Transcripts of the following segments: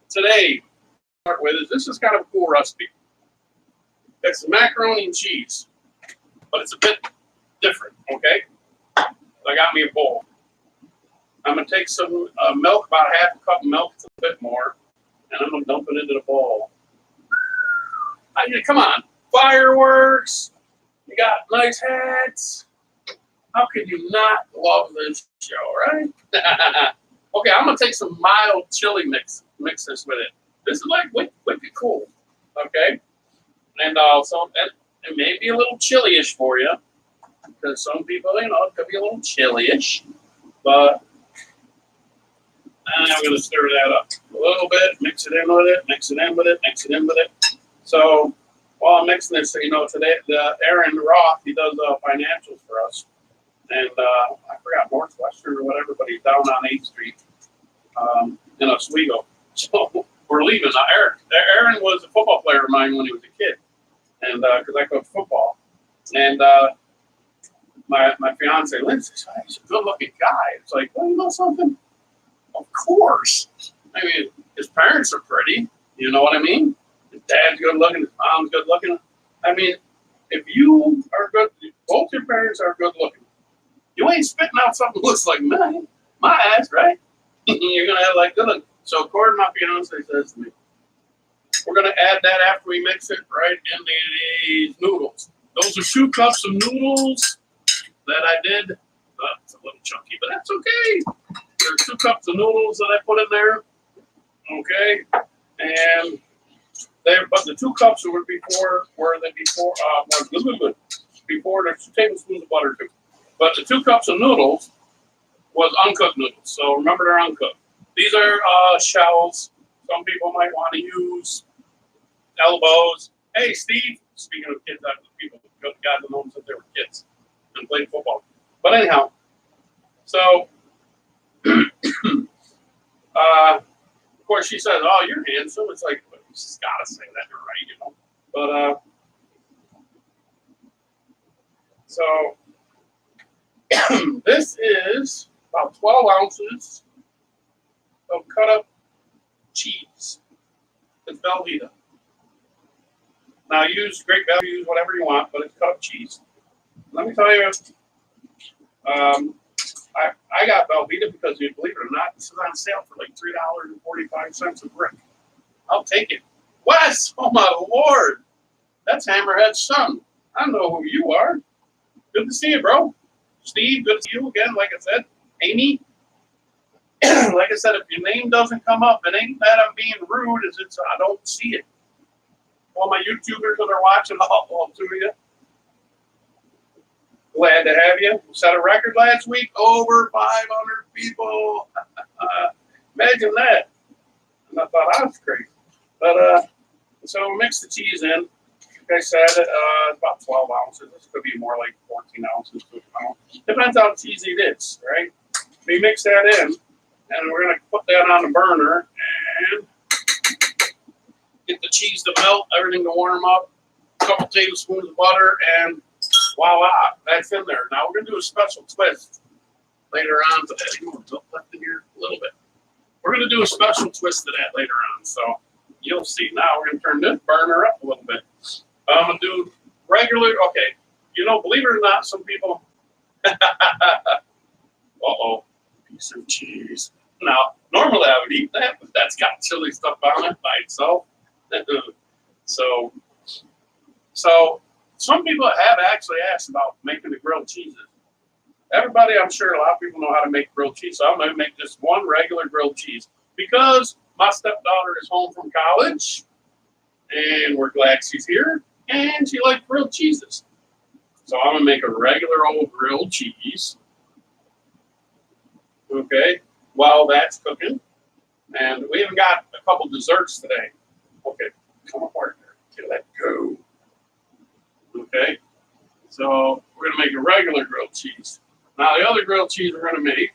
today, start with is this is kind of a cool recipe. It's macaroni and cheese, but it's a bit different, okay? I got me a bowl. I'm going to take some milk, about a half a cup of milk, it's a bit more, and I'm going to dump it into the bowl. Come on, fireworks, you got nice hats. How could you not love this show, right? Okay, I'm going to take some mild chili mix this with it. This is like wicked cool, okay? And so it may be a little chili-ish for you, because some people, it could be a little chili-ish, but I'm going to stir that up a little bit, mix it in with it, mix it in with it, mix it in with it. So while I'm mixing this, today, Aaron Roth, he does financials for us. And I forgot Northwestern or whatever, but he's down on 8th Street in Oswego. So we're leaving. Now, Aaron was a football player of mine when he was a kid, and because I coached football. And my fiance, Lindsay, said, he's a good-looking guy. It's like, well, you know something? Of course. I mean, his parents are pretty. You know what I mean? His dad's good-looking. His mom's good-looking. I mean, if you are good, both your parents are good-looking. You ain't spitting out something that looks like my ass, right? You're going to have like good. So according to my fiance says to me, we're going to add that after we mix it right into these noodles. Those are 2 cups of noodles that I did. It's a little chunky, but that's okay. There's 2 cups of noodles that I put in there. Okay. And but the 2 cups were before there's 2 tablespoons of butter too. But the 2 cups of noodles was uncooked noodles. So remember, they're uncooked. These are shells. Some people might want to use elbows. Hey, Steve. Speaking of kids, people got to know them since they were kids and played football. But anyhow, so of course she says, "Oh, you're handsome." It's like, well, you just gotta say that, right? But so. This is about 12 ounces of cut up cheese. It's Velveeta. Now use Great Value, use whatever you want, but it's cut up cheese. Let me tell you, I got Velveeta because, believe it or not, this is on sale for like $3.45 a brick. I'll take it. Wes, oh my Lord, that's Hammerhead's son. I know who you are. Good to see you, bro. Steve, good to see you again. Like I said, Amy, like I said, if your name doesn't come up, it ain't that I'm being rude. It's I don't see it. All my YouTubers that are watching, all 2 of you, glad to have you. We set a record last week, over 500 people. Imagine that. And I thought I was crazy. But so mix the cheese in. Like I said, it's about 12 ounces. This could be more like 14 ounces to a pound. Depends how cheesy it is, right? We mix that in, and we're going to put that on the burner and get the cheese to melt, everything to warm up, a couple tablespoons of butter, and voila, that's in there. Now we're going to do a special twist later on to that. You want to left in here a little bit. We're going to do a special twist to that later on, so you'll see. Now we're going to turn this burner up a little bit. I'm going to do regular, okay, believe it or not, some people, uh-oh, piece of cheese. Now, normally I would eat that, but that's got chili stuff on it by itself. So some people have actually asked about making the grilled cheeses. Everybody, I'm sure a lot of people know how to make grilled cheese, so I'm going to make just one regular grilled cheese because my stepdaughter is home from college, and we're glad she's here. And she likes grilled cheeses. So I'm going to make a regular old grilled cheese. Okay, while that's cooking. And we even got a couple desserts today. Okay, come apart there. Okay, let go. Okay, so we're going to make a regular grilled cheese. Now the other grilled cheese we're going to make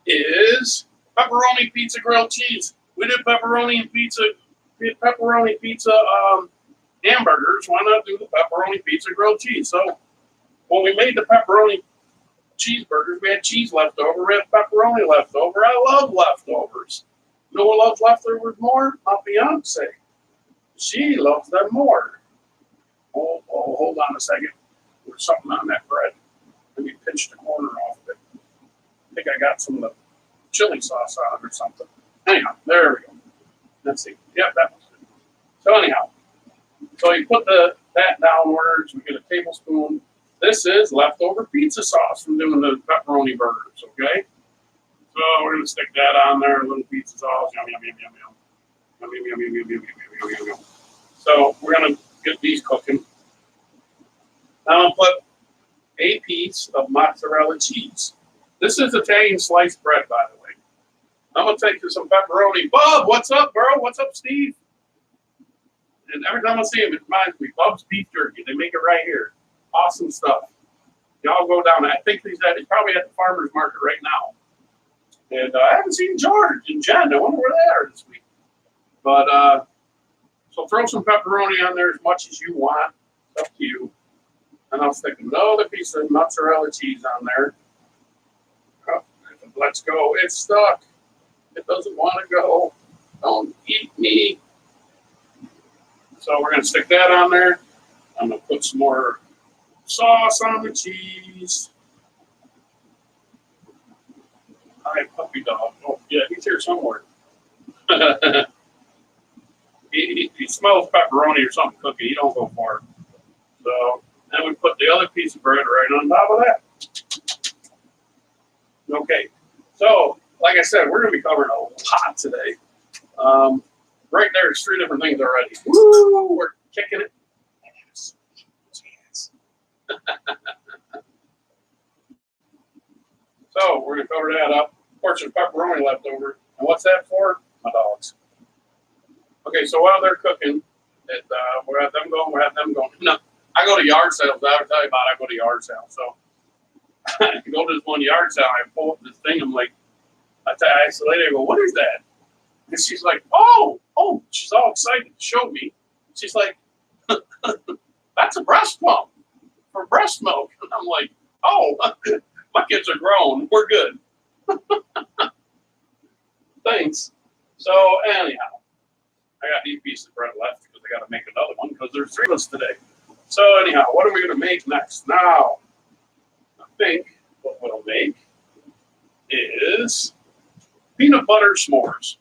is pepperoni pizza grilled cheese. We did pepperoni pizza hamburgers. Why not do the pepperoni pizza grilled cheese? So when we made the pepperoni cheeseburgers, we had cheese left over, we had pepperoni left over. I love leftovers. You know who loves leftovers more? My fiance. She loves them more. Oh, hold on a second. There's something on that bread. Let me pinch the corner off of it. I think I got some of the chili sauce on it or something. Anyhow, there we go. Let's see. Yep, that was good. So anyhow, so you put that downwards. We get a tablespoon. This is leftover pizza sauce from doing the pepperoni burgers. Okay. So we're gonna stick that on there. A little pizza sauce. Yum yum yum yum yum. Yum yum yum yum yum yum yum yum yum. So we're gonna get these cooking. Now I'll put a piece of mozzarella cheese. This is Italian sliced bread, by the way. I'm gonna take some pepperoni. Bub, what's up, bro? What's up, Steve? And every time I see him, it reminds me, Bub's Beef Jerky. They make it right here. Awesome stuff. Y'all go down. I think he's probably at the farmer's market right now. And I haven't seen George and Jen. I wonder where they are this week. But so throw some pepperoni on there as much as you want. It's up to you. And I'll stick another piece of mozzarella cheese on there. Oh, let's go. It's stuck. It doesn't want to go. Don't eat me. So we're going to stick that on there. I'm going to put some more sauce on the cheese. Hi, puppy dog. Oh, yeah, he's here somewhere. he smells pepperoni or something cooking. He don't go far. So then we put the other piece of bread right on top of that. Okay. So, like I said, we're going to be covering a lot today. Right there's 3 different things already. Woo! We're kicking it. So we're going to cover that up. Portion of pepperoni left over. And what's that for? My dogs. Okay, so while they're cooking, we'll have them going. We'll have them going. No, I go to yard sales. I tell you about it. I go to yard sales. So I go to this one yard sale. I pull up this thing. I'm like, I ask the lady, I go, what is that? And she's like, oh, she's all excited to show me. She's like, that's a breast pump for breast milk. And I'm like, oh, my kids are grown. We're good. Thanks. So anyhow, I got these pieces of bread left because I got to make another one because there's 3 of us today. So anyhow, what are we going to make next? Now, I think what we'll make is peanut butter s'mores.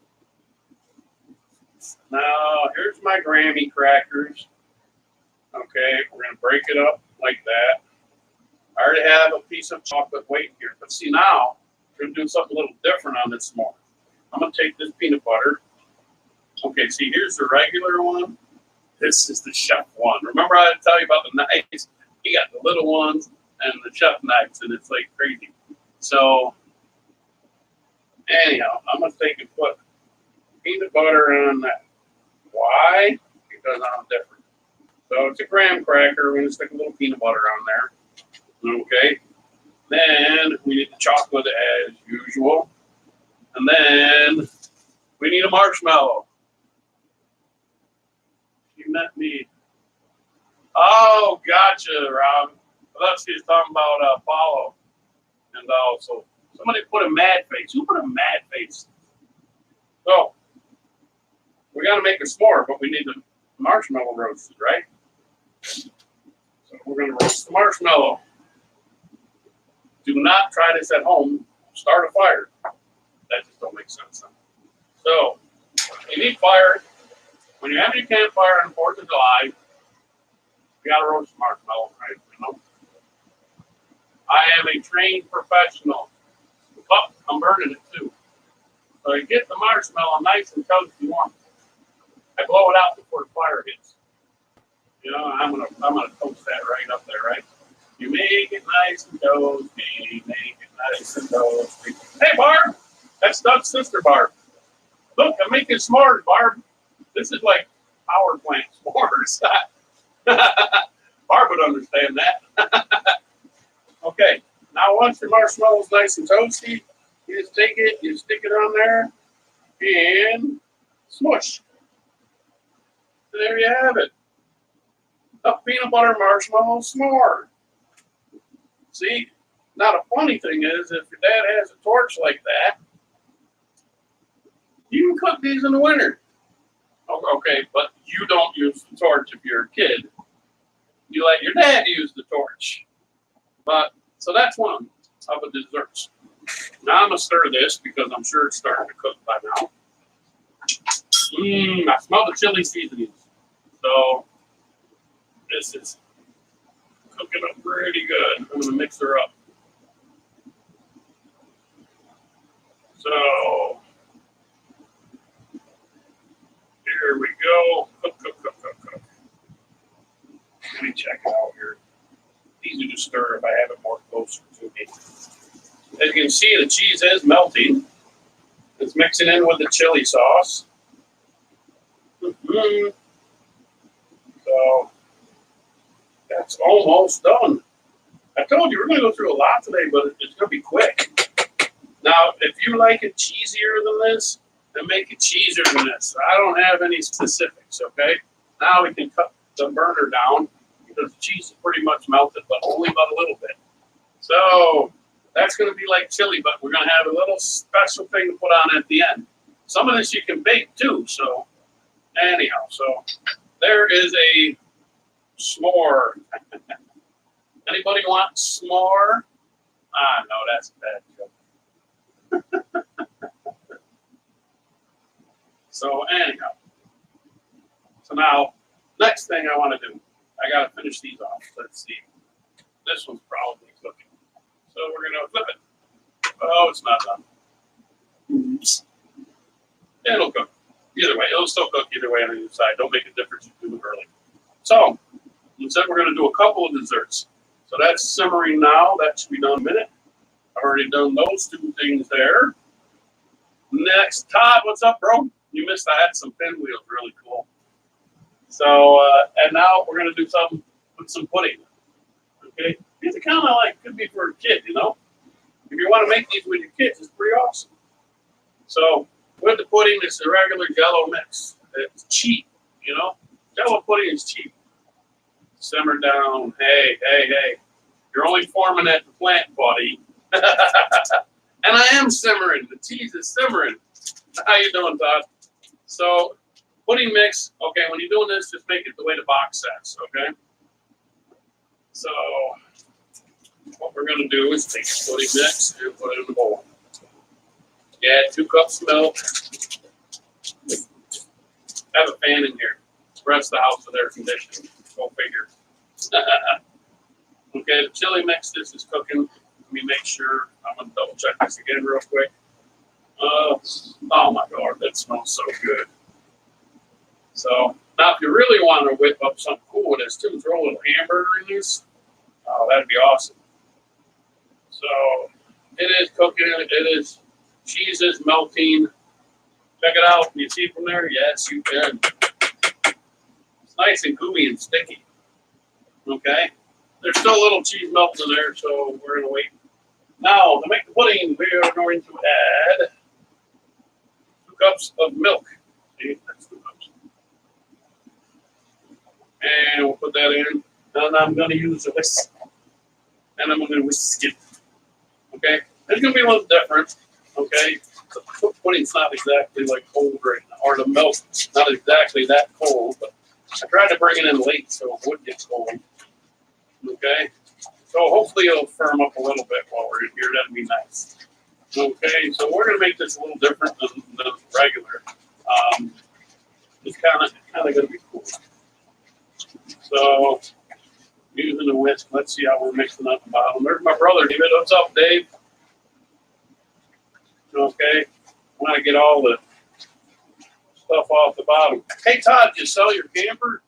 Now, here's my Grammy crackers. Okay, we're going to break it up like that. I already have a piece of chocolate waiting here. But see now, we're going to do something a little different on this s'more. I'm going to take this peanut butter. Okay, see, here's the regular one. This is the chef one. Remember I tell you about the knives? You got the little ones and the chef knives, and it's like crazy. So, anyhow, I'm going to take and put peanut butter on that. Why? Because I'm different. So it's a graham cracker. We're going to stick a little peanut butter on there. Okay. Then we need the chocolate as usual. And then we need a marshmallow. You met me. Oh, gotcha, Rob. I thought she was talking about Apollo. And also, somebody put a mad face. Who put a mad face? So, we got to make a s'more, but we need the marshmallow roasted, right? So we're going to roast the marshmallow. Do not try this at home. Start a fire. That just don't make sense. So, you need fire. When you're having a campfire on the 4th of July, you got to roast the marshmallow, right? You know? I am a trained professional. But I'm burning it too. So you get the marshmallow nice and toasty warm. I blow it out before the fire hits. You know, I'm gonna toast that right up there, right? You make it nice and toasty, make it nice and toasty. Hey, Barb, that's Doug's sister, Barb. Look, I'm making s'mores, Barb. This is like power plant s'mores. Barb would understand that. Okay, now once your marshmallow's nice and toasty, you just take it, you stick it on there, and smush. There you have it. A peanut butter marshmallow s'more. See, now the funny thing is, if your dad has a torch like that, You can cook these in the winter. Okay, but you don't use the torch if you're a kid. You let your dad use the torch. But so that's one of the desserts. Now I'm gonna stir this because I'm sure it's starting to cook by now. I smell the chili seasonings. So this is cooking up pretty good. I'm gonna mix her up. So here we go. Cook, cook, cook, cook, cook. Let me check it out here. Easy to stir if I have it more closer to me. As you can see, the cheese is melting. It's mixing in with the chili sauce. So that's almost done. I told you we're going to go through a lot today, but it's going to be quick. Now, if you like it cheesier than this, then make it cheesier than this. I don't have any specifics, okay? Now we can cut the burner down because the cheese is pretty much melted, but only about a little bit. So that's going to be like chili, but we're going to have a little special thing to put on at the end. Some of this you can bake too, so anyhow, so there is a s'more. Anybody want s'more? Ah, no, that's a bad joke. So anyhow, so now next thing I want to do, I got to finish these off. Let's see. This one's probably cooking. So we're going to flip it. Oh, it's not done. It'll cook. Either way, it'll still cook either way on either side. Don't make a difference if you do it early. So, instead we're going to do a couple of desserts. So that's simmering now. That should be done in a minute. I've already done those two things there. Next, Todd, what's up, bro? You missed, I had some pinwheels, really cool. So, and now we're going to do something with some pudding. Okay? These are kind of like, could be for a kid, you know? If you want to make these with your kids, it's pretty awesome. So, with the pudding, it's a regular Jell-O mix. It's cheap, you know? Jell-O pudding is cheap. Simmer down. Hey, hey, hey. You're only forming at the plant, buddy. And I am simmering. The cheese is simmering. How you doing, Todd? So, pudding mix. Okay, when you're doing this, just make it the way the box says, okay? So, what we're going to do is take the pudding mix and put it in the bowl. Add 2 cups of milk. Have a fan in here. The rest of the house with air conditioning. Go figure. Okay, the chili mix, this is cooking. Let me make sure. I'm going to double check this again real quick. Oh my God, that smells so good. So, now if you really want to whip up something cool with this too, throw a little hamburger in this. Oh, that'd be awesome. So, it is cooking. It is. Cheese is melting. Check it out. Can you see from there? Yes, you can. It's nice and gooey and sticky. Okay? There's still a little cheese melting in there, so we're going to wait. Now, to make the pudding, we are going to add 2 cups of milk. See? That's 2 cups. And we'll put that in. And I'm going to use a whisk. And I'm going to whisk it. Okay? It's going to be a little different. Okay, the pudding's not exactly like cold right now, or the milk not exactly that cold, but I tried to bring it in late so it would get cold. Okay, so hopefully it'll firm up a little bit while we're in here. That'd be nice. Okay, so we're gonna make this a little different than regular. It's kind of gonna be cool. So using the whisk, let's see how we're mixing up the bottom. There's my brother David. What's up, Dave? Okay, I want to get all the stuff off the bottom. Hey, Todd, did you sell your camper?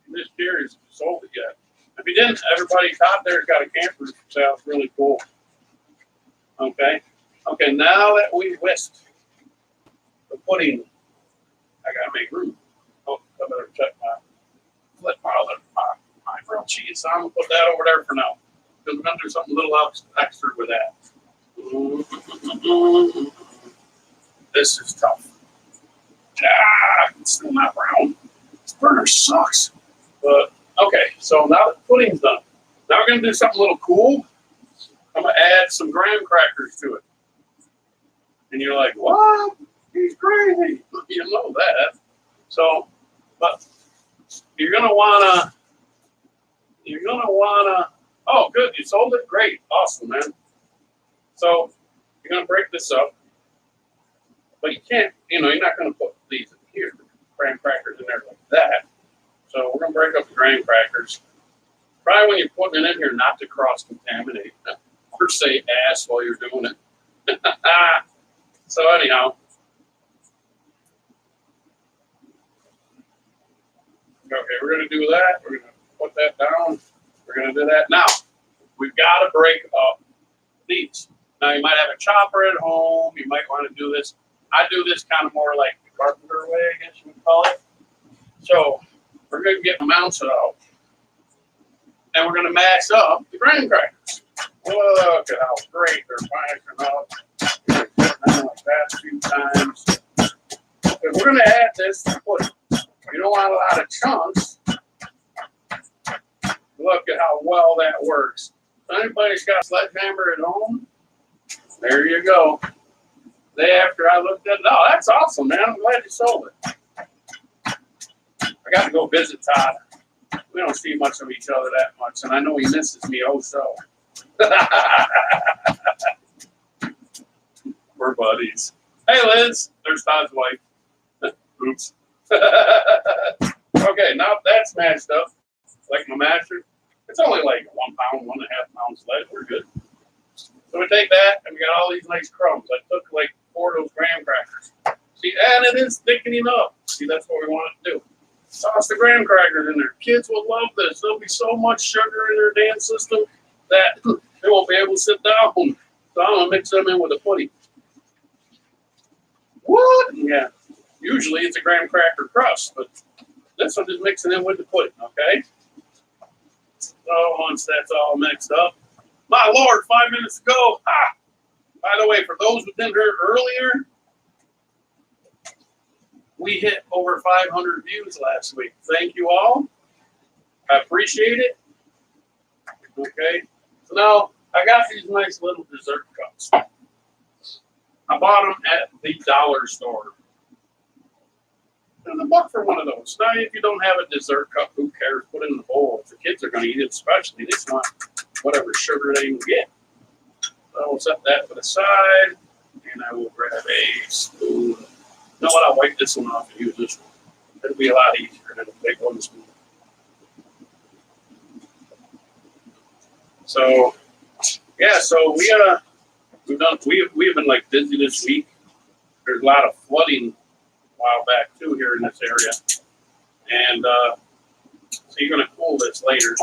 I'm just curious if you sold it yet. If you didn't, everybody, Todd there's got a camper for sale. It's really cool. Okay. Okay, now that we whisked the pudding, I got to make room. Oh, I better check my grilled cheese. So I'm going to put that over there for now. Because we're going to do something a little extra with that. This is tough. It's still not brown. This burner sucks. But okay, so now the pudding's done. Now we're gonna do something a little cool. I'm gonna add some graham crackers to it. And you're like, what? He's crazy. You know that. So, but you're gonna wanna. Oh, good. You sold it. Great. Awesome, man. So you're gonna break this up, but you can't. You're not gonna put these in here, graham crackers in there like that. So we're gonna break up the graham crackers. Try when you're putting it in here not to cross contaminate or say ass while you're doing it. So anyhow. Okay, we're going to do that. We're going to put that down. We're going to do that. Now, we've got to break up these. Now, you might have a chopper at home. You might want to do this. I do this kind of more like the carpenter way, I guess you would call it. So, we're going to get mounted out. And we're going to mash up the graham crackers. Look at how great they're mashing up. Like that a few times. And we're going to add this to put it. You don't want a lot of chunks. Look at how well that works. If anybody's got a sledgehammer at home, there you go. Day after I looked at it, oh, that's awesome, man. I'm glad you sold it. I got to go visit Todd. We don't see much of each other that much, and I know he misses me oh so. We're buddies. Hey, Liz. There's Todd's wife. Oops. Okay, now that's mashed up. Like my masher. It's only like 1 pound, 1.5 pounds sledge. We're good. So we take that and we got all these nice crumbs. I took like 4 of those graham crackers. See, and it is thickening up. See, that's what we want to do. Toss the graham crackers in there. Kids will love this. There'll be so much sugar in their dance system that they won't be able to sit down. So I'm gonna mix them in with a pudding. What? Yeah. Usually it's a graham cracker crust, but this one is mixing in with the pudding, okay? So once that's all mixed up, my Lord, 5 minutes ago. Ah! By the way, for those who didn't hear earlier, we hit over 500 views last week. Thank you all. I appreciate it. Okay. So now I got these nice little dessert cups. I bought them at the dollar store. There's $1 for one of those. Now, if you don't have a dessert cup, who cares? Put it in the bowl. If the kids are going to eat it, especially, they just want whatever sugar they can get. So I will set that to the side, and I will grab a spoon. You know what? I'll wipe this one off and use this one. It'll be a lot easier than a big one spoon. So, yeah. So we've been like busy this week. There's a lot of flooding a while back too here in this area, and so you're going to cool this later.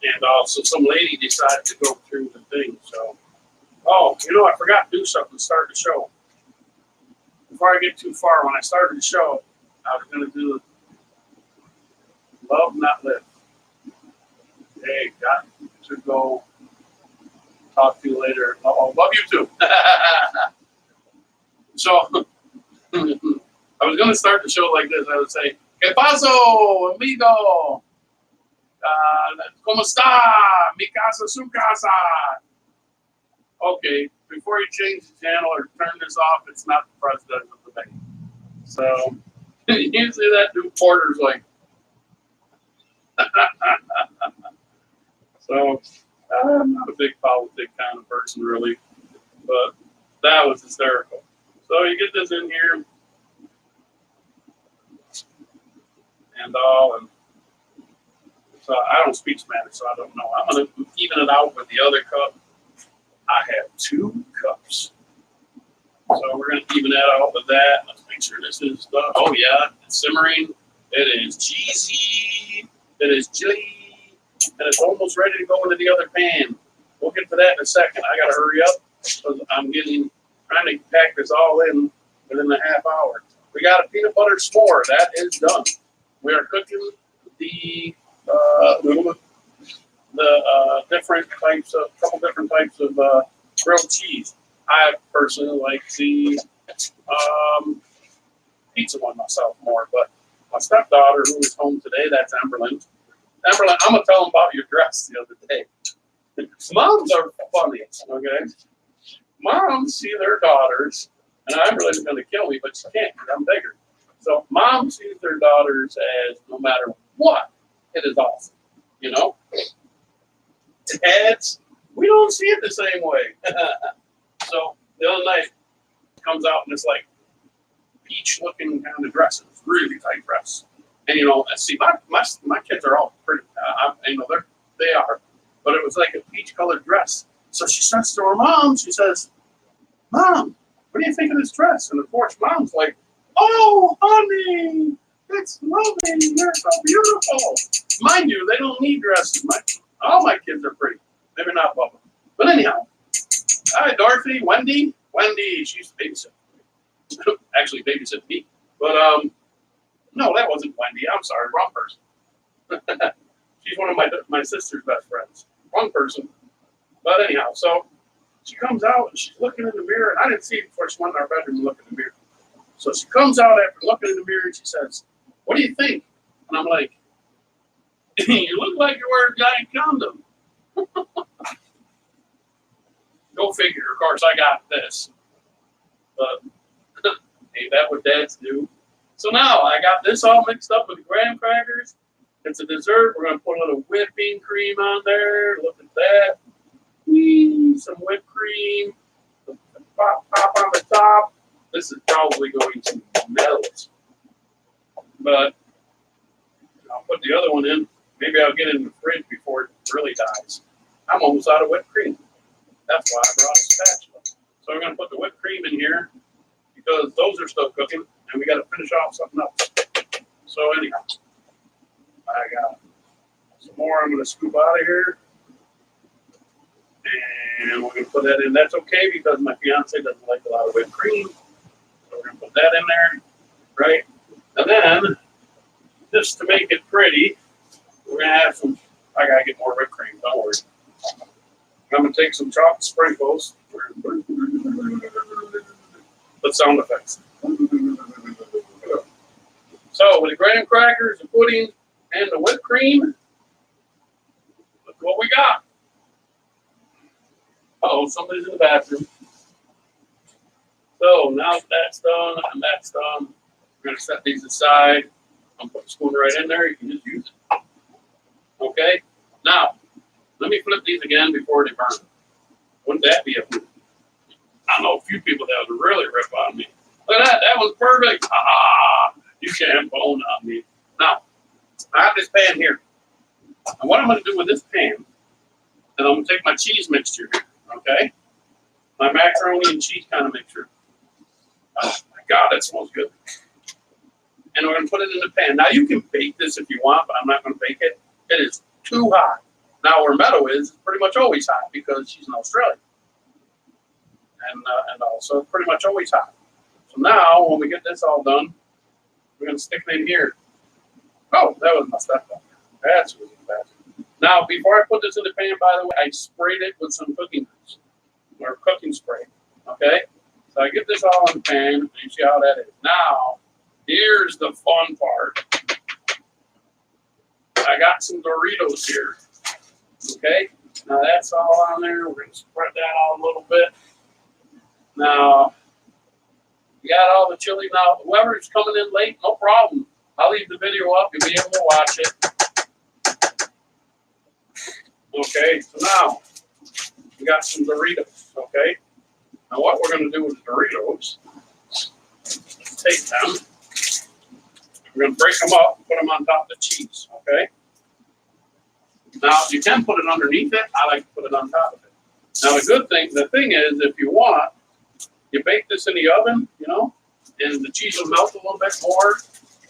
And also, some lady decided to go through the thing. So, oh, I forgot to do something to start the show. Before I get too far, when I started the show, I was going to do Love Not Live. Hey, got to go. Talk to you later. Oh, love you too. So, I was going to start the show like this. I would say, ¿Qué pasó, amigo? ¿Cómo está? Mi casa, su casa. Okay, before you change the channel or turn this off, it's not the president of the bank. So, usually that new porter's like, so, I'm not a big politic kind of person, really, but that was hysterical. So you get this in here, and all, and so I don't speak Spanish, so I don't know. I'm going to even it out with the other cup. I have 2 cups. So we're going to even that out with that. Let's make sure this is done. Oh, yeah, it's simmering. It is cheesy. It is chili. And it's almost ready to go into the other pan. We'll get to that in a second. I got to hurry up because I'm trying to pack this all in within a half hour. We got a peanut butter s'more. That is done. We are cooking the couple different types of grilled cheese. I personally like the pizza one myself more, but my stepdaughter, who is home today, that's Amberlyn. Amberlyn, I'm gonna tell them about your dress the other day. Moms are funny, okay? Moms see their daughters And I'm really going to kill me, but she can't because I'm bigger. So mom sees their daughters as no matter what, it is awesome. You know? Dads, we don't see it the same way. So the other night comes out in this like peach looking kind of dress. It's really tight dress. And you know, see my kids are all pretty you know, they are. But it was like a peach colored dress. So she starts to her mom, she says, Mom, what do you think of this dress? And of course mom's like, oh honey, it's lovely, you're so beautiful. Mind you, they don't need dresses. All my kids are pretty. Maybe not Bubba. But anyhow, hi, Dorothy, Wendy. Wendy, she's babysitting. Actually, babysitting me. But, no, that wasn't Wendy. I'm sorry, wrong person. She's one of my sister's best friends. Wrong person. But anyhow, so she comes out and she's looking in the mirror. And I didn't see it before she went in our bedroom and looked in the mirror. So she comes out after looking in the mirror and she says, what do you think? And I'm like, you look like you're wearing a giant condom. Go figure. Of course, I got this. But ain't that what dads do? So now I got this all mixed up with the graham crackers. It's a dessert. We're going to put a little whipping cream on there. Look at that. Whee, some whipped cream. Pop on the top. This is probably going to melt. But I'll put the other one in. Maybe I'll get it in the fridge before it really dies. I'm almost out of whipped cream. That's why I brought a spatula. So we're going to put the whipped cream in here because those are still cooking, and we got to finish off something else. So anyhow, I got some more I'm going to scoop out of here. And we're going to put that in. That's okay because my fiance doesn't like a lot of whipped cream. So we're going to put that in there, right? And then, just to make it pretty, we're going to have some, I got to get more whipped cream, don't worry. I'm going to take some chocolate sprinkles. Put sound effects. So with the graham crackers, the pudding, and the whipped cream, look what we got. Uh-oh, somebody's in the bathroom. So now that's done and that's done, we're going to set these aside. I'm going to put the spoon right in there. You can just use it. Okay? Now, let me flip these again before they burn. Wouldn't that be a food? I know a few people that would really rip on me. Look at that. That was perfect. Ah, you can't bone on me. Now, I have this pan here. And what I'm going to do with this pan, and I'm going to take my cheese mixture here, okay? My macaroni and cheese kind of mixture. Oh, my God, that smells good. And we're going to put it in the pan. Now, you can bake this if you want, but I'm not going to bake it. It is too hot. Now, where Meadow is pretty much always hot because she's in Australia. And also pretty much always hot. So now, when we get this all done, we're going to stick it in here. Oh, that was my stepdaughter. That's really bad. Now, before I put this in the pan, by the way, I sprayed it with some cooking grease or cooking spray. Okay? So I get this all in the pan, and you see how that is. Now, here's the fun part. I got some Doritos here. Okay? Now, that's all on there. We're going to spread that out a little bit. Now, you got all the chili. Now, whoever's coming in late, no problem. I'll leave the video up. You'll be able to watch it. Okay, so now we got some Doritos. Okay, now what we're going to do with the Doritos, take them. We're going to break them up, put them on top of the cheese. Okay. Now you can put it underneath it. I like to put it on top of it. Now the thing is, if you want, you bake this in the oven, you know, and the cheese will melt a little bit more.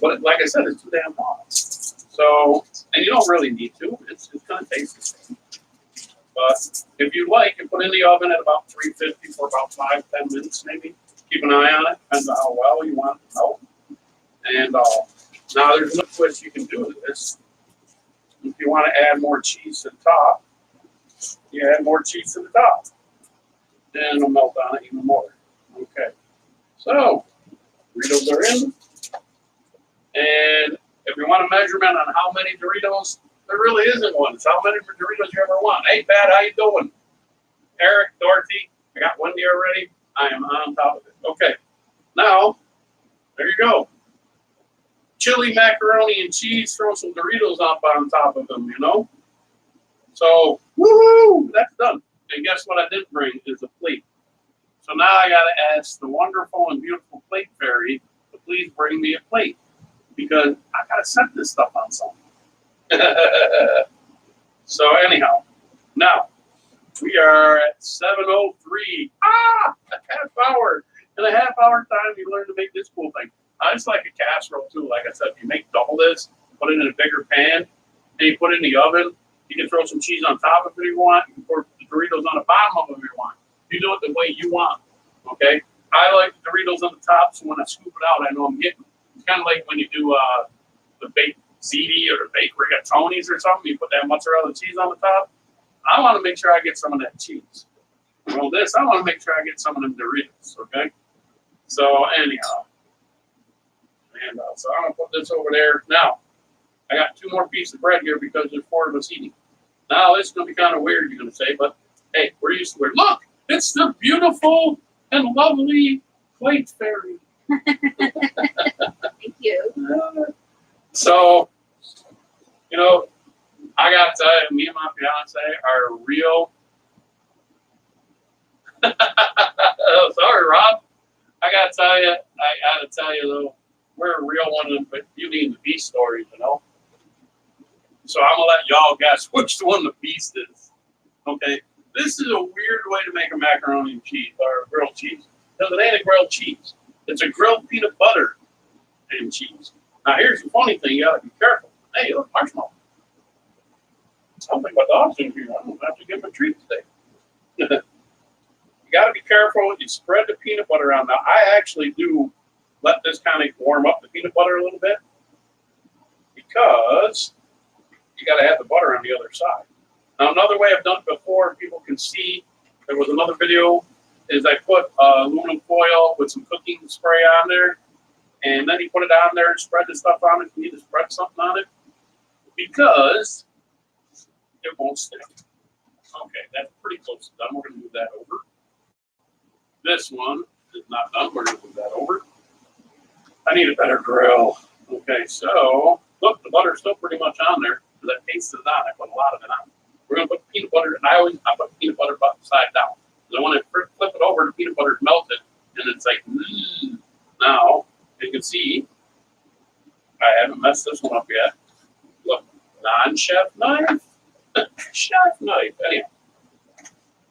But like I said, it's too damn hot. So, and you don't really need to. It's going to taste the same. But if you like, you put it in the oven at about 350 for about 5-10 minutes maybe. Keep an eye on it. Depends on how well you want it to melt. And now there's no twist you can do with this. If you want to add more cheese to the top, you add more cheese to the top. Then it'll melt on it even more. Okay. So, Doritos are in. And if you want a measurement on how many Doritos, there really isn't one. It's how many Doritos you ever want. Hey, Pat, how you doing? Eric, Dorothy, I got Wendy already. I am on top of it. Okay, now, there you go. Chili macaroni and cheese, throw some Doritos up on top of them, you know? So, woohoo, that's done. And guess what I didn't bring is a plate. So now I got to ask the wonderful and beautiful plate fairy to please bring me a plate because I got to set this stuff on something. So anyhow, now we are at 7:03. A half hour. In a half hour time, you learn to make this cool thing. I just like a casserole too. Like I said, you make double this, put it in a bigger pan, and you put it in the oven. You can throw some cheese on top of it if you want. You can pour the Doritos on the bottom of it if you want. You do it the way you want. Okay? I like the Doritos on the top, so when I scoop it out, I know I'm getting. It's kind of like when you do the baked ziti or the baked rigatoni's or something. You put that mozzarella cheese on the top. I want to make sure I get some of that cheese. Well, this, I want to make sure I get some of them Doritos. Okay? So anyhow. And so I'm going to put this over there. Now, I got 2 more pieces of bread here because there's 4 of us eating. Now, this is going to be kind of weird, you're going to say, but hey, we're used to it. Look, it's the beautiful and lovely plate fairy. Thank you. So, you know, I got to tell you, me and my fiance are real. Sorry, Rob. I got to tell you, though, we're a real one of the Beauty and the Beast stories, you know? So I'm going to let y'all guess which one the Beast is. Okay? This is a weird way to make a macaroni and cheese, or grilled cheese. Because it ain't a grilled cheese. It's a grilled peanut butter and cheese. Now, here's the funny thing. You got to be careful. Hey, look, marshmallow. I don't think my dog's in here. I don't have to give him a treat today. You got to be careful. You spread the peanut butter on. Now, I actually do let this kind of warm up the peanut butter a little bit because you got to have the butter on the other side. Now, another way I've done it before, people can see, there was another video, is I put aluminum foil with some cooking spray on there, and then you put it on there and spread the stuff on it. You need to spread something on it because it won't stick. Okay, that's pretty close to done. We're going to move that over. This one is not done. We're going to move that over. I need a better grill. Okay, so look, the butter's still pretty much on there because I pasted it on. I put a lot of it on. We're going to put peanut butter, and I put peanut butter upside down. Because when I flip it over, the peanut butter is melted, and it's like, Now, you can see, I haven't messed this one up yet. Look, non-chef knife. Chef knife. Anyhow.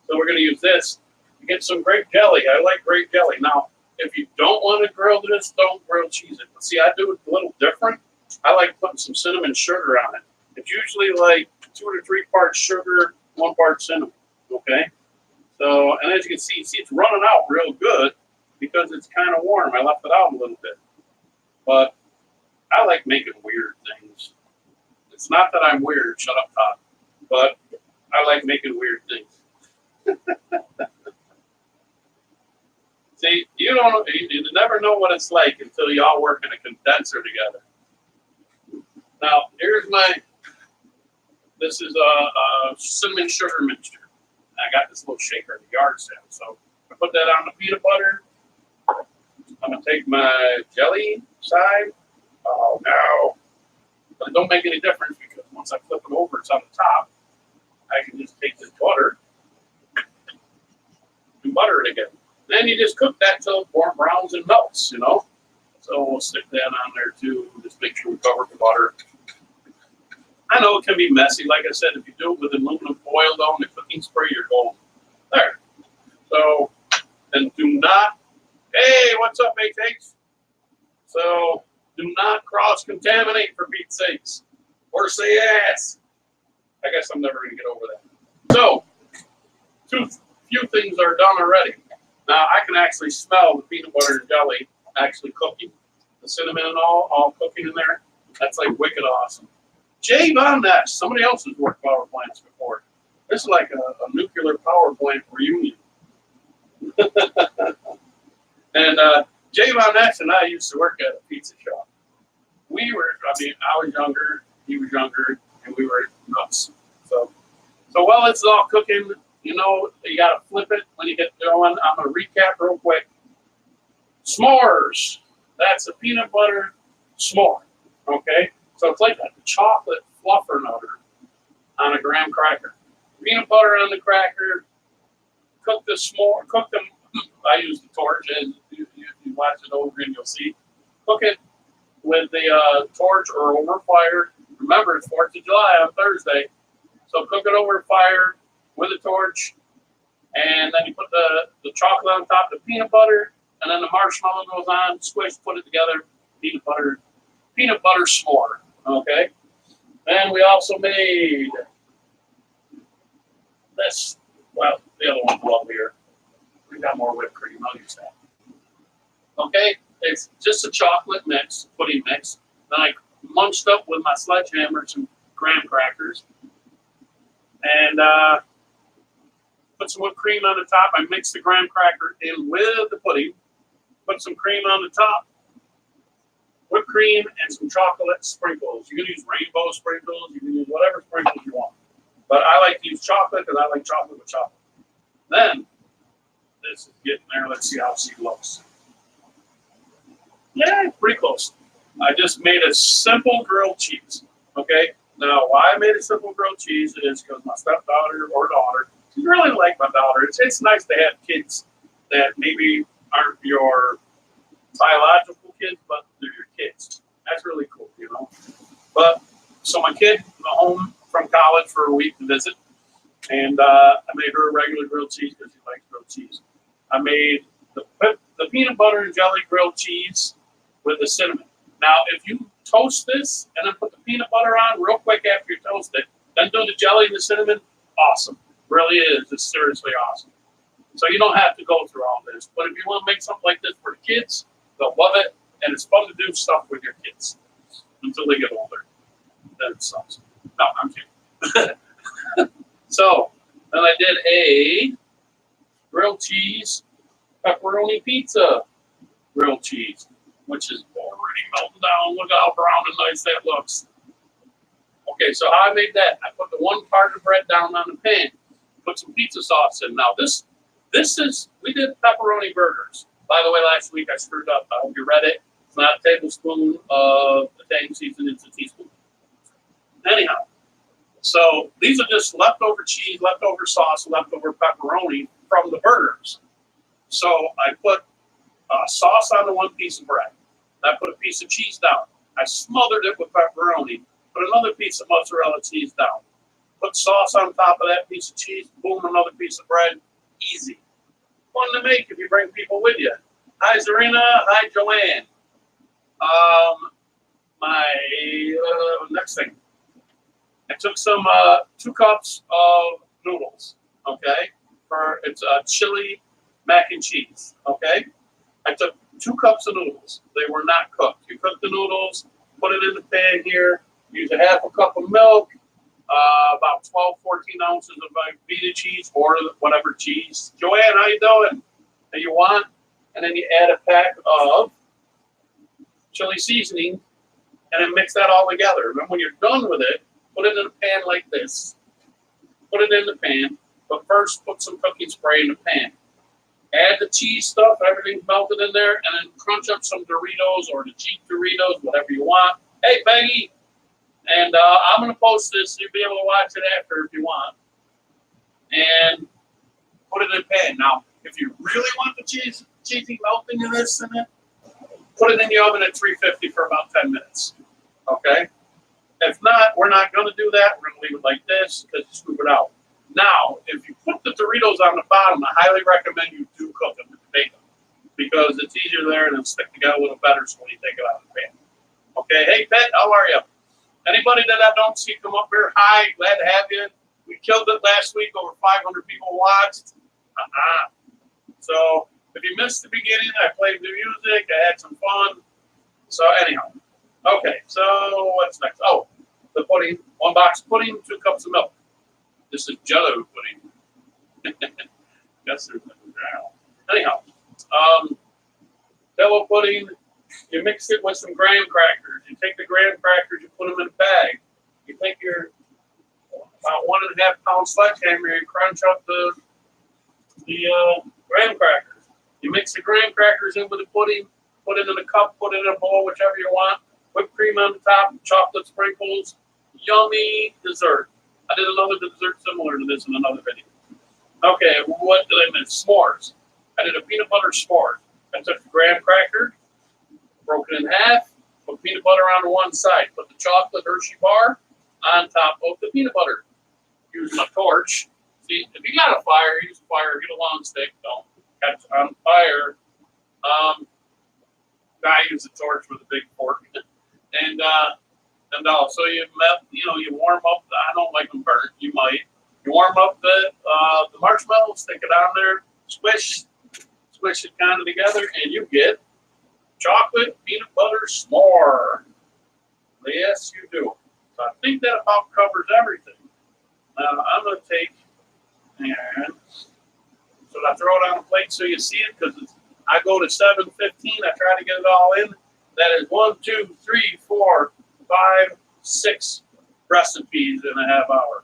So we're going to use this to get some grape jelly. I like grape jelly. Now, if you don't want to grill this, don't grill cheese it. But see, I do it a little different. I like putting some cinnamon sugar on it. It's usually like 2 to 3 parts sugar, 1 part cinnamon. Okay? So, and as you can see, it's running out real good because it's kind of warm. I left it out a little bit. But I like making weird things. It's not that I'm weird, shut up, Todd. But I like making weird things. See, you never know what it's like until y'all work in a condenser together. Now, this is a cinnamon sugar mixture. I got this little shaker in the yard sale. So I put that on the peanut butter. I'm going to take my jelly side. Oh, no. But it don't make any difference because once I flip it over, it's on the top. I can just take this butter and butter it again. Then you just cook that till it browns and melts, you know. So we'll stick that on there too. Just make sure we cover the butter. I know it can be messy. Like I said, if you do it with aluminum foil though and the cooking spray, you're golden. There. So, and do not, hey, what's up, H? So, do not cross-contaminate for Pete's sakes. Or say yes. I guess I'm never going to get over that. So, few things are done already. Now, I can actually smell the peanut butter and jelly actually cooking. The cinnamon and all cooking in there. That's like wicked awesome. Jay Von Ness, somebody else has worked power plants before. This is like a nuclear power plant reunion. And Jay Von Ness and I used to work at a pizza shop. I was younger, he was younger, and we were nuts. So while it's all cooking, you know, you got to flip it when you get going. I'm going to recap real quick. S'mores. That's a peanut butter s'more. Okay? So it's like a chocolate fluffernutter on a graham cracker. Peanut butter on the cracker. Cook the s'more. Cook them. I use the torch, and you watch it over and you'll see. Cook it with the torch or over fire. Remember, it's 4th of July on Thursday. So cook it over fire with a torch. And then you put the chocolate on top of the peanut butter. And then the marshmallow goes on. Squish, put it together. Peanut butter s'more. Okay? And we also made this. Well, the other one's up here. We got more whipped cream. I'll use that. Okay? It's just a chocolate mix, pudding mix. Then I munched up with my sledgehammer some graham crackers. And put some whipped cream on the top. I mixed the graham cracker in with the pudding. Put some cream on the top. Whipped cream and some chocolate sprinkles. You can use rainbow sprinkles. You can use whatever sprinkles you want. But I like to use chocolate because I like chocolate with chocolate. Then, this is getting there. Let's see how she looks. Yeah, pretty close. I just made a simple grilled cheese. Okay? Now, why I made a simple grilled cheese is because my stepdaughter or daughter, she's really like my daughter. It's nice to have kids that maybe aren't your biological kids, but they're your kids. That's really cool, you know? But, so my kid went home from college for a week to visit, and I made her a regular grilled cheese because she likes grilled cheese. I made the peanut butter and jelly grilled cheese with the cinnamon. Now, if you toast this and then put the peanut butter on real quick after you toast it, then do the jelly and the cinnamon, awesome. Really is. It's seriously awesome. So you don't have to go through all this. But if you want to make something like this for the kids, they'll love it. And it's fun to do stuff with your kids until they get older. Then it sucks. No, I'm kidding. So, then I did a grilled cheese pepperoni pizza grilled cheese, which is already melting down. Look how brown and nice that looks. Okay, so how I made that, I put the one part of bread down on the pan, put some pizza sauce in. Now this is, we did pepperoni burgers. By the way, last week I screwed up. I hope you read it. It's not a tablespoon of Italian seasoning, it's a teaspoon. Anyhow, so these are just leftover cheese, leftover sauce, leftover pepperoni from the burgers. So I put sauce on the one piece of bread. I put a piece of cheese down. I smothered it with pepperoni. Put another piece of mozzarella cheese down. Put sauce on top of that piece of cheese. Boom, another piece of bread. Easy. Fun to make if you bring people with you. Hi, Zarina. Hi, Joanne. Next thing. I took some 2 cups of noodles. Okay, it's chili mac and cheese. Okay, I took 2 cups of noodles. They were not cooked. You cook the noodles, put it in the pan here. Use a half a cup of milk, about 12, 14 ounces of Velveeta cheese or whatever cheese. Joanne, how you doing? That you want, and then you add a pack of chili seasoning, and then mix that all together. And then when you're done with it, put it in a pan like this. Put it in the pan, but first put some cooking spray in the pan. Add the cheese stuff, everything's melted in there, and then crunch up some Doritos or the Jeep Doritos, whatever you want. Hey, Peggy! And I'm going to post this, so you'll be able to watch it after if you want. And put it in a pan. Now, if you really want the cheesy melting in this in it, put it in the oven at 350 for about 10 minutes. Okay? If not, we're not going to do that. We're going to leave it like this because you scoop it out. Now, if you put the Doritos on the bottom, I highly recommend you do cook them and bake them because it's easier there and it'll stick together a little better so when you take it out of the pan. Okay? Hey, Pet, how are you? Anybody that I don't see come up here, hi, glad to have you. We killed it last week. Over 500 people watched. So if you missed the beginning, I played the music. I had some fun. So anyhow. Okay, so what's next? Oh, the pudding. 1 box of pudding, 2 cups of milk. This is Jello pudding. Yes, there's anyhow, Jello pudding. You mix it with some graham crackers. You take the graham crackers, you put them in a bag. You take your, about 1.5 pound sledgehammer, you crunch up the graham crackers. You mix the graham crackers in with the pudding, put it in a cup, put it in a bowl, whichever you want. Whipped cream on the top, chocolate sprinkles, yummy dessert. I did another dessert similar to this in another video. Okay, what did I miss? S'mores. I did a peanut butter s'more. I took the graham cracker, broke it in half, put peanut butter on one side, put the chocolate Hershey bar on top of the peanut butter. Use my torch. See, if you got a fire, use a fire. Get a long stick. Don't catch on fire. I use a torch with a big fork. And so you warm up. I don't like them burnt. You might. You warm up the marshmallows, stick it on there, squish it kind of together, and you get chocolate peanut butter s'more. Yes, you do. So I think that about covers everything. Now I'm going to take and so I throw it on the plate so you see it because I go to 7:15. I try to get it all in. That is 1, 2, 3, 4, 5, 6 recipes in a half hour.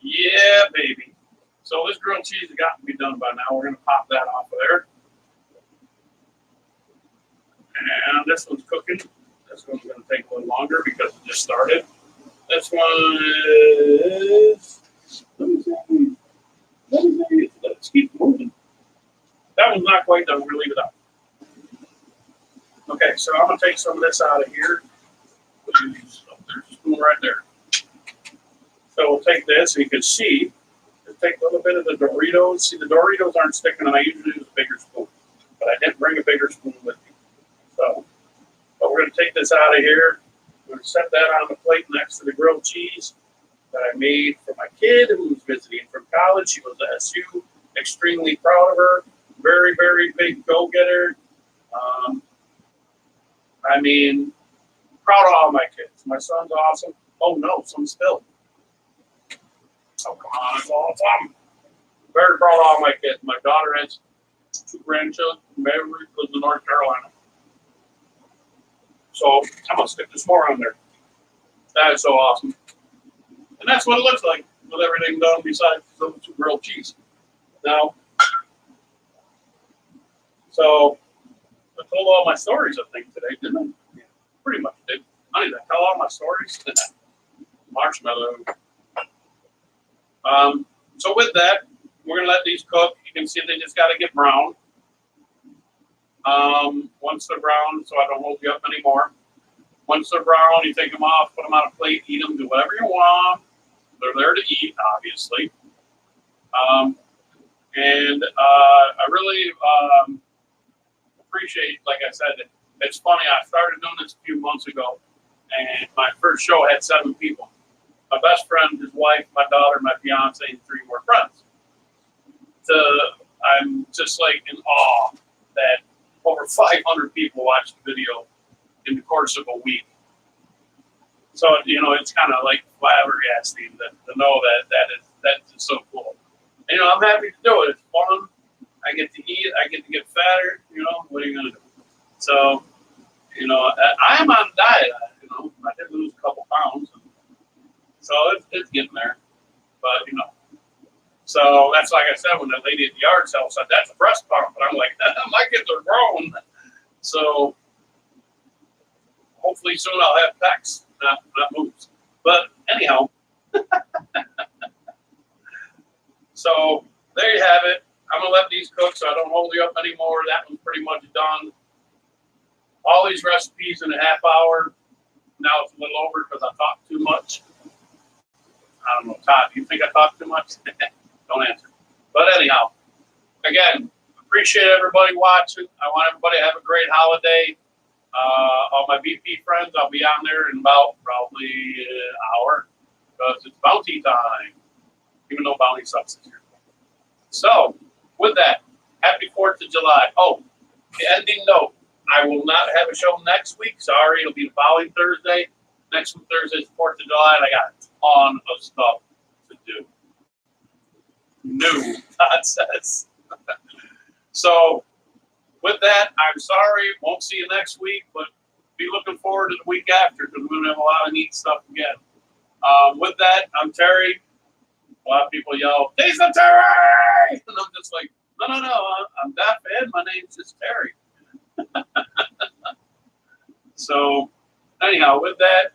Yeah, baby. So this grilled cheese has got to be done by now. We're going to pop that off of there. And this one's cooking. This one's going to take a little longer because it just started. This one is, let's keep moving. That one's not quite done. We're going to leave it up. Okay, so I'm going to take some of this out of here. There's a spoon right there. So we'll take this, and you can see, just take a little bit of the Doritos. See, the Doritos aren't sticking, and I usually use a bigger spoon. But I didn't bring a bigger spoon with me. So, but we're going to take this out of here. We're going to set that on the plate next to the grilled cheese that I made for my kid who was visiting from college. She was at SU. Extremely proud of her. Very, very big go-getter. I mean, proud of all my kids. My son's awesome. Oh, no, some spilled. Oh, come on. It's all time. Very proud of all my kids. My daughter has 2 grandchildren. Mary lives in North Carolina. So I'm going to stick this more on there. That is so awesome. And that's what it looks like with everything done besides the 2 grilled cheese. Now, so I told all my stories, I think, today, didn't I? Yeah, pretty much did. I need to tell all my stories. Marshmallow. So with that, we're going to let these cook. You can see they just got to get brown. Once they're brown, so I don't hold you up anymore. Once they're brown, you take them off, put them on a plate, eat them, do whatever you want. They're there to eat, obviously. I really appreciate, like I said, it's funny. I started doing this a few months ago, and my first show had 7 people. My best friend, his wife, my daughter, my fiance, and 3 more friends. I'm just like in awe that over 500 people watched the video in the course of a week. So, it's kind of like flabbergasting to know that's so cool. And, I'm happy to do it. It's fun. I get to eat. I get to get fatter. What are you going to do? So, I am on a diet. I did lose a couple pounds. So it's getting there. But, so that's like I said, when the lady at the yard sale said, that's a breast pump. But I'm like, my kids are grown. So hopefully soon I'll have pecs, not moves. But anyhow, so there you have it. I'm going to let these cook so I don't hold you up anymore. That one's pretty much done. All these recipes in a half hour. Now it's a little over because I talked too much. I don't know, Todd, do you think I talked too much? Don't answer. But anyhow, again, appreciate everybody watching. I want everybody to have a great holiday. All my VP friends, I'll be on there in about probably an hour because it's bounty time, even though bounty sucks this year. So, with that, happy 4th of July. Oh, the ending note. I will not have a show next week. Sorry, it'll be the following Thursday. Next Thursday is 4th of July, and I got a ton of stuff to do. New, Todd says. So, with that, I'm sorry. Won't see you next week, but be looking forward to the week after because we're going to have a lot of neat stuff again. With that, I'm Terry. A lot of people yell, "Decent Terry!" And I'm just like, no. I'm deaf and my name's just Terry. So, anyhow, with that,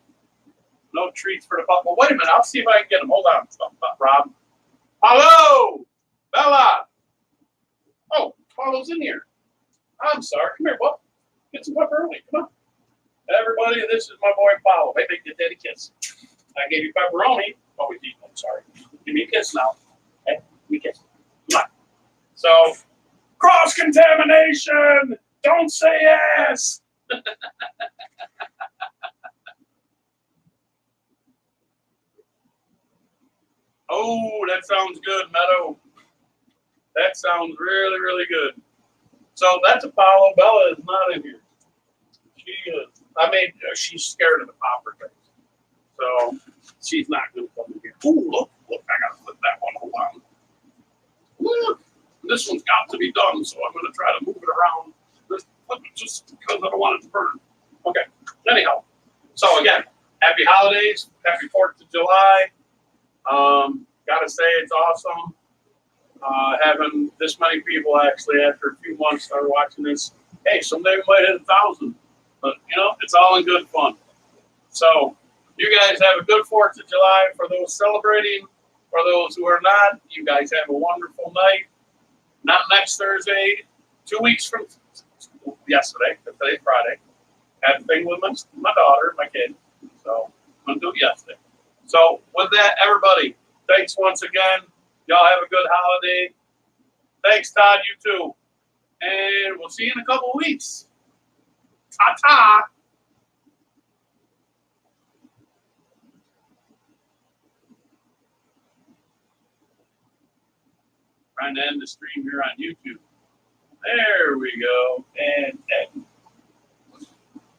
no treats for the pup. Well, wait a minute. I'll see if I can get him. Hold on, Rob. Hello, Bella. Oh, Paulo's in here. I'm sorry. Come here, pup. Get some pup early. Come on. Everybody, this is my boy Paulo. Hey, big daddy kiss. I gave you pepperoni. Oh, we did. I'm sorry. Give me a kiss now. Hey, give me a kiss. Come on. So, cross contamination. Don't say yes. Oh, that sounds good, Meadow. That sounds really, really good. So that's Apollo. Bella is not in here. She is. She's scared of the popper things. So she's not going to come in here. Oh, look, I got to flip that one. Hold on. Look, this one's got to be done, so I'm going to try to move it around. Just because I don't want it to burn. Okay. Anyhow, so again, happy holidays. Happy 4th of July. Gotta say, it's awesome having this many people actually after a few months started watching this. Hey, someday we might hit 1,000, but it's all in good fun. So you guys have a good 4th of July. For those celebrating, for those who are not, you guys have a wonderful night. Not next Thursday, 2 weeks from yesterday, because today's Friday. Had a thing with my daughter, my kid. So I'm going to do it yesterday. So with that, everybody, thanks once again. Y'all have a good holiday. Thanks, Todd. You too. And we'll see you in a couple of weeks. Ta-ta. Trying to end the stream here on YouTube. There we go. And